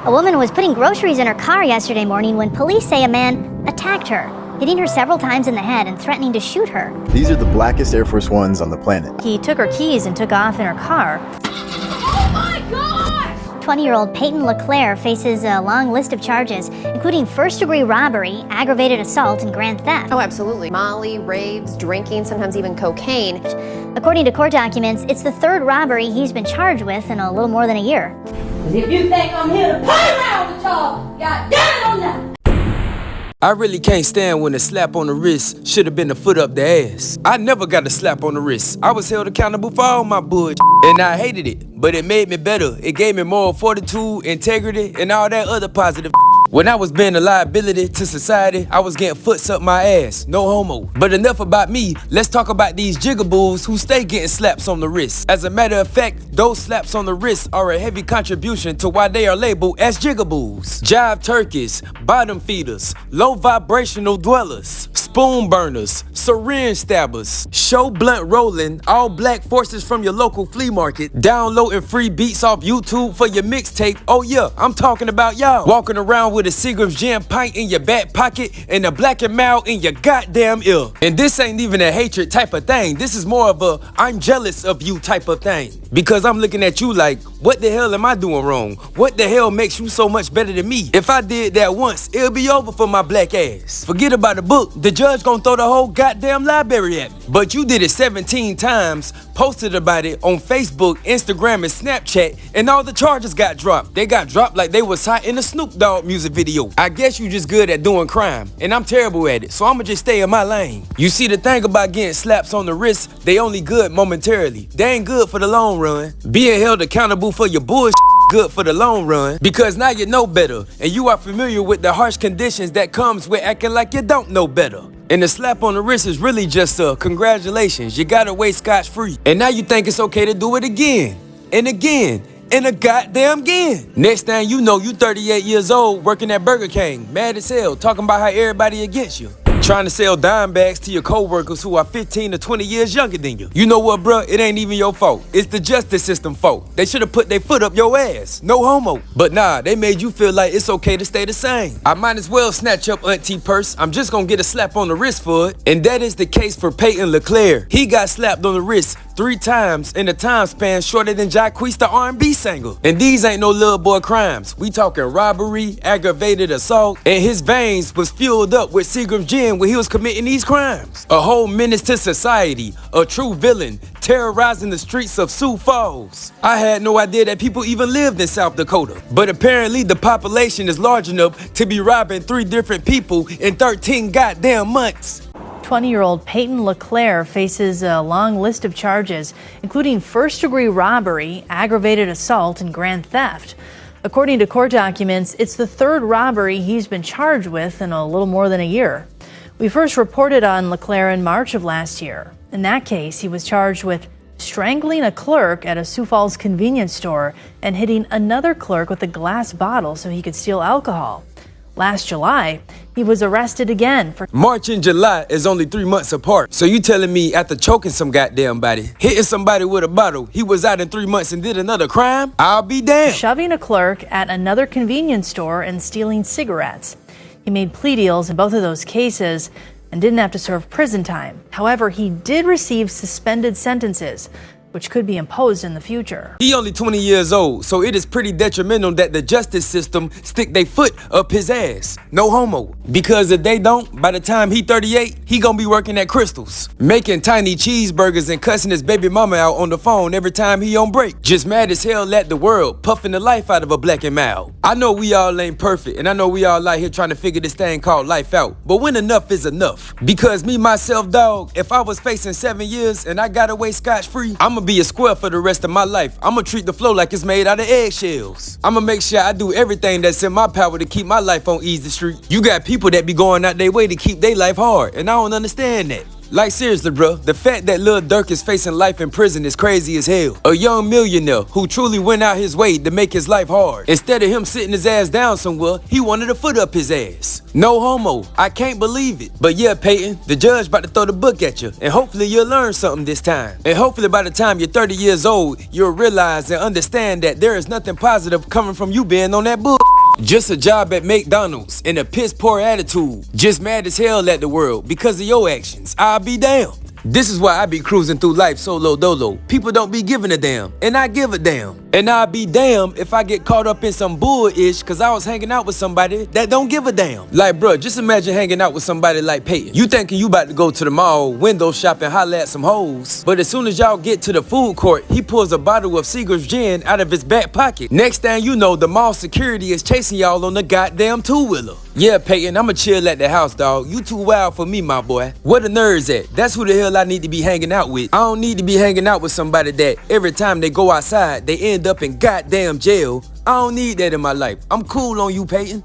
A woman was putting groceries in her car yesterday morning when police say a man attacked her, hitting her several times in the head and threatening to shoot her. These are the blackest Air Force Ones on the planet. He took her keys and took off in her car. Oh my gosh! 20-year-old Peyton LeClaire faces a long list of charges, including first-degree robbery, aggravated assault, and grand theft. Oh, absolutely. Molly, raves, drinking, sometimes even cocaine. According to court documents, it's the third robbery he's been charged with in a little more than a year. If you think I'm here to play around with y'all, God damn it on that! I really can't stand when a slap on the wrist should have been a foot up the ass. I never got a slap on the wrist. I was held accountable for all my bullshit, and I hated it, but it made me better. It gave me moral fortitude, integrity, and all that other positive. When I was being a liability to society, I was getting foots up my ass, no homo. But enough about me, let's talk about these jigaboos who stay getting slaps on the wrist. As a matter of fact, those slaps on the wrist are a heavy contribution to why they are labeled as jigaboos. Jive turkeys, bottom feeders, low vibrational dwellers, spoon burners, syringe stabbers, show blunt rolling, all black forces from your local flea market, downloading free beats off YouTube for your mixtape. Oh yeah, I'm talking about y'all. Walking around with a Seagram's Gin pint in your back pocket and a Black and Mild in your goddamn ear. And this ain't even a hatred type of thing. This is more of a I'm jealous of you type of thing. Because I'm looking at you like, what the hell am I doing wrong? What the hell makes you so much better than me? If I did that once, it'll be over for my black ass. Forget about the book. The judge gonna throw the whole goddamn library at me. But you did it 17 times, posted about it on Facebook, Instagram, and Snapchat, and all the charges got dropped. They got dropped like they was hot in a Snoop Dogg music video. I guess you just good at doing crime, and I'm terrible at it, so I'ma just stay in my lane. You see, the thing about getting slaps on the wrist, they only good momentarily. They ain't good for the long run. Being held accountable for your bullshit good for the long run, because now you know better, and you are familiar with the harsh conditions that comes with acting like you don't know better. And the slap on the wrist is really just a congratulations, you got away scotch-free. And now you think it's okay to do it again, and again, and a goddamn again. Next thing you know, you 38 years old working at Burger King, mad as hell, talking about how everybody against you. Trying to sell dime bags to your co-workers who are 15 to 20 years younger than you. You know what, bruh? It ain't even your fault. It's the justice system fault. They should have put their foot up your ass. No homo. But nah, they made you feel like it's okay to stay the same. I might as well snatch up auntie purse. I'm just gonna get a slap on the wrist for it. And that is the case for Peyton LeClaire. He got slapped on the wrist 3 times in a time span shorter than Jacquees the R&B singer. And these ain't no little boy crimes. We talking robbery, aggravated assault, and his veins was fueled up with Seagram's Gin when he was committing these crimes. A whole menace to society, a true villain, terrorizing the streets of Sioux Falls. I had no idea that people even lived in South Dakota. But apparently the population is large enough to be robbing 3 different people in 13 goddamn months. 20-year-old Peyton LeClaire faces a long list of charges, including first-degree robbery, aggravated assault, and grand theft. According to court documents, it's the third robbery he's been charged with in a little more than a year. We first reported on LeClaire in March of last year. In that case, he was charged with strangling a clerk at a Sioux Falls convenience store and hitting another clerk with a glass bottle so he could steal alcohol. Last July, he was arrested again for March and July is only 3 months apart. So you telling me after choking some goddamn body, hitting somebody with a bottle, he was out in 3 months and did another crime? I'll be damned. shoving a clerk at another convenience store and stealing cigarettes. He made plea deals in both of those cases and didn't have to serve prison time. However, he did receive suspended sentences, which could be imposed in the future. He only 20 years old, so it is pretty detrimental that the justice system stick their foot up his ass. No homo. Because if they don't, by the time he 38, he gonna be working at Crystal's, making tiny cheeseburgers and cussing his baby mama out on the phone every time he on break. Just mad as hell at the world, puffing the life out of a Black and Mild. I know we all ain't perfect, and I know we all out here trying to figure this thing called life out. But when enough is enough? Because me, myself, dog, if I was facing 7 years and I got away scotch-free, I'ma be a square for the rest of my life. I'ma treat the flow like it's made out of eggshells. I'ma make sure I do everything that's in my power to keep my life on easy street. You got people that be going out their way to keep their life hard, and I don't understand that. Like seriously, bro, the fact that Lil Durk is facing life in prison is crazy as hell. A young millionaire who truly went out his way to make his life hard. Instead of him sitting his ass down somewhere, he wanted a foot up his ass. No homo. I can't believe it. But yeah, Peyton, the judge about to throw the book at you, and hopefully you'll learn something this time. And hopefully by the time you're 30 years old, you'll realize and understand that there is nothing positive coming from you being on that book. Just a job at McDonald's and a piss poor attitude. Just mad as hell at the world because of your actions. I'll be damned. This is why I be cruising through life solo dolo. People don't be giving a damn, and I give a damn. And I'll be damned if I get caught up in some bull-ish cause I was hanging out with somebody that don't give a damn. Like bruh, just imagine hanging out with somebody like Peyton. You thinking you about to go to the mall, window shop and holler at some hoes. But as soon as y'all get to the food court, he pulls a bottle of Seager's gin out of his back pocket. Next thing you know, the mall security is chasing y'all on the goddamn two-wheeler. Yeah, Peyton, I'ma chill at the house, dog. You too wild for me, my boy. Where the nerds at? That's who the hell I need to be hanging out with. I don't need to be hanging out with somebody that every time they go outside, they end up in goddamn jail. I don't need that in my life. I'm cool on you, Peyton.